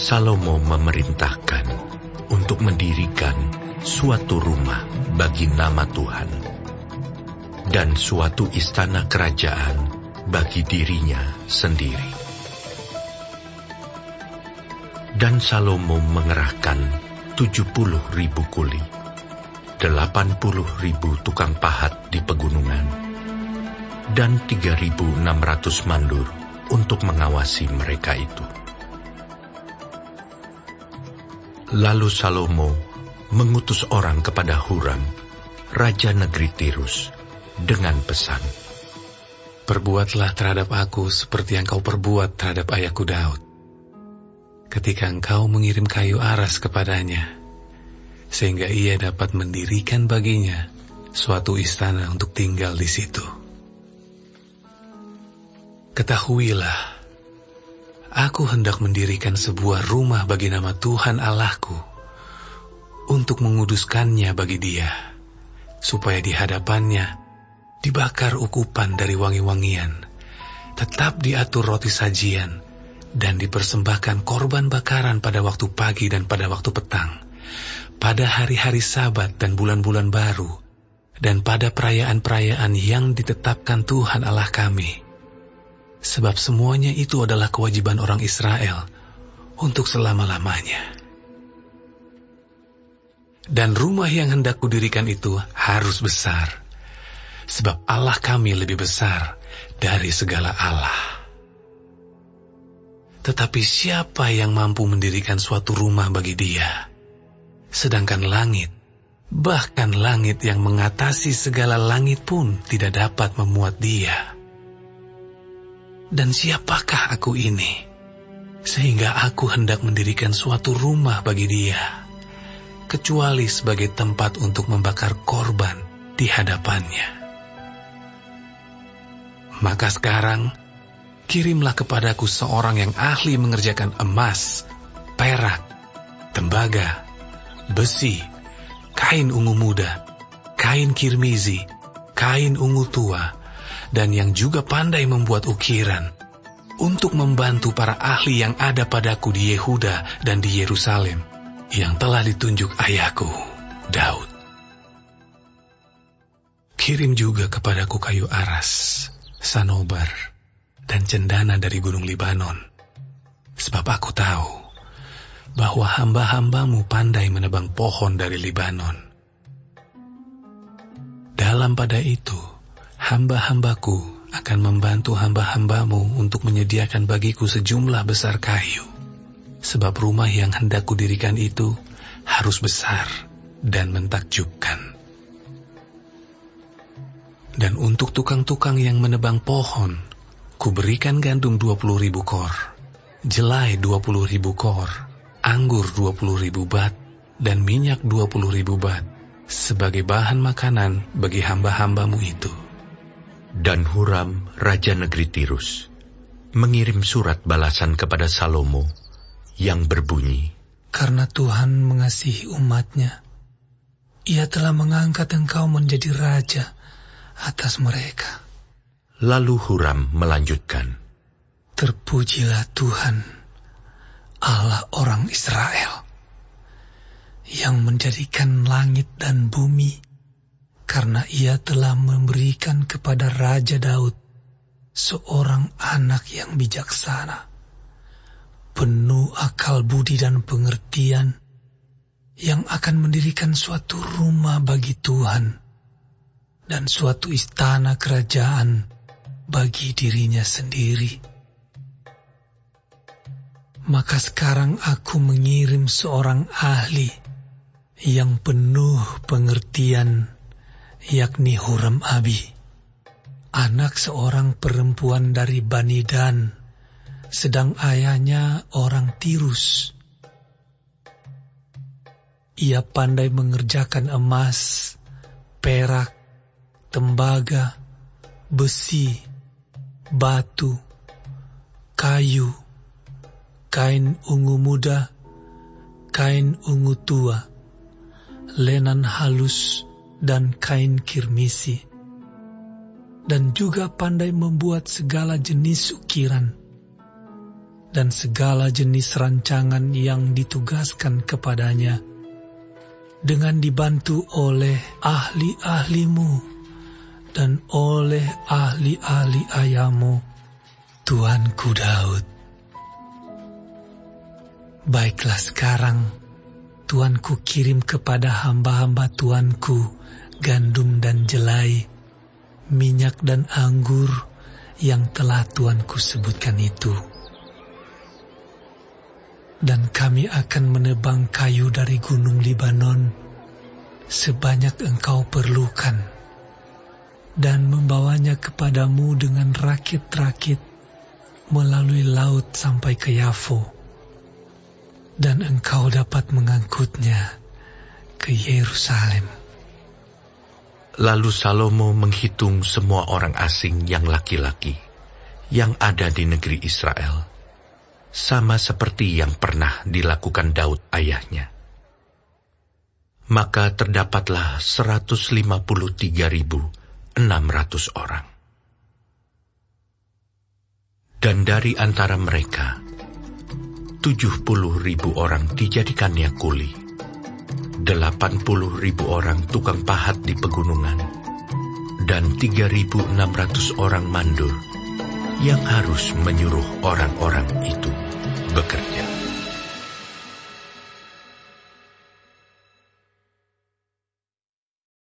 Salomo memerintahkan untuk mendirikan suatu rumah bagi nama Tuhan dan suatu istana kerajaan bagi dirinya sendiri. Dan Salomo mengerahkan 70.000 kuli, 80.000 tukang pahat di pegunungan, dan 3.600 mandur untuk mengawasi mereka itu. Lalu Salomo mengutus orang kepada Huram, raja negeri Tirus, dengan pesan, "Perbuatlah terhadap aku seperti yang kau perbuat terhadap ayahku Daud, ketika engkau mengirim kayu aras kepadanya, sehingga ia dapat mendirikan baginya suatu istana untuk tinggal di situ. Ketahuilah, aku hendak mendirikan sebuah rumah bagi nama Tuhan Allahku, untuk menguduskannya bagi dia, supaya di hadapannya dibakar ukupan dari wangi-wangian, tetap diatur roti sajian, dan dipersembahkan korban bakaran pada waktu pagi dan pada waktu petang, pada hari-hari Sabat dan bulan-bulan baru, dan pada perayaan-perayaan yang ditetapkan Tuhan Allah kami. Sebab semuanya itu adalah kewajiban orang Israel untuk selama-lamanya. Dan rumah yang hendak kudirikan itu harus besar, sebab Allah kami lebih besar dari segala Allah. Tetapi siapa yang mampu mendirikan suatu rumah bagi dia, sedangkan langit, bahkan langit yang mengatasi segala langit pun tidak dapat memuat dia? Dan siapakah aku ini, sehingga aku hendak mendirikan suatu rumah bagi dia, kecuali sebagai tempat untuk membakar korban di hadapannya? Maka sekarang, kirimlah kepadaku seorang yang ahli mengerjakan emas, perak, tembaga, besi, kain ungu muda, kain kirmizi, kain ungu tua, dan yang juga pandai membuat ukiran, untuk membantu para ahli yang ada padaku di Yehuda dan di Yerusalem, yang telah ditunjuk ayahku, Daud. Kirim juga kepadaku kayu aras, sanobar, dan cendana dari gunung Libanon, sebab aku tahu bahwa hamba-hambamu pandai menebang pohon dari Libanon. Dalam pada itu, hamba-hambaku akan membantu hamba-hambamu untuk menyediakan bagiku sejumlah besar kayu, sebab rumah yang hendak kudirikan itu harus besar dan mentakjubkan. Dan untuk tukang-tukang yang menebang pohon, kuberikan gandum 20.000 kor, jelai 20.000 kor, anggur 20.000 bat, dan minyak 20.000 bat, sebagai bahan makanan bagi hamba-hambamu itu." Dan Huram, raja negeri Tirus, mengirim surat balasan kepada Salomo yang berbunyi, "Karena Tuhan mengasihi umat-Nya, Ia telah mengangkat engkau menjadi raja atas mereka." Lalu Huram melanjutkan, "Terpujilah Tuhan, Allah orang Israel, yang menjadikan langit dan bumi, karena Ia telah memberikan kepada Raja Daud seorang anak yang bijaksana, penuh akal budi dan pengertian, yang akan mendirikan suatu rumah bagi Tuhan dan suatu istana kerajaan bagi dirinya sendiri. Maka sekarang aku mengirim seorang ahli yang penuh pengertian, yakni Huram Abi, anak seorang perempuan dari Bani Dan, sedang ayahnya orang Tirus. Ia pandai mengerjakan emas, perak, tembaga, besi, batu, kayu, kain ungu muda, kain ungu tua, lenan halus, dan kain kirmisi, dan juga pandai membuat segala jenis ukiran. dan segala jenis rancangan yang ditugaskan kepadanya, dengan dibantu oleh ahli-ahlimu dan oleh ahli-ahli ayahmu, Tuanku Daud. Baiklah sekarang, Tuanku kirim kepada hamba-hamba Tuanku gandum dan jelai, minyak dan anggur yang telah Tuanku sebutkan itu. Dan kami akan menebang kayu dari gunung Libanon sebanyak engkau perlukan, dan membawanya kepadamu dengan rakit-rakit melalui laut sampai ke Yafo, dan engkau dapat mengangkutnya ke Yerusalem. Lalu Salomo menghitung semua orang asing yang laki-laki yang ada di negeri Israel, sama seperti yang pernah dilakukan Daud ayahnya. Maka terdapatlah 153.600 orang. Dan dari antara mereka, 70.000 orang dijadikannya kuli, 80.000 orang tukang pahat di pegunungan, dan 3.600 orang mandor yang harus menyuruh orang-orang itu bekerja.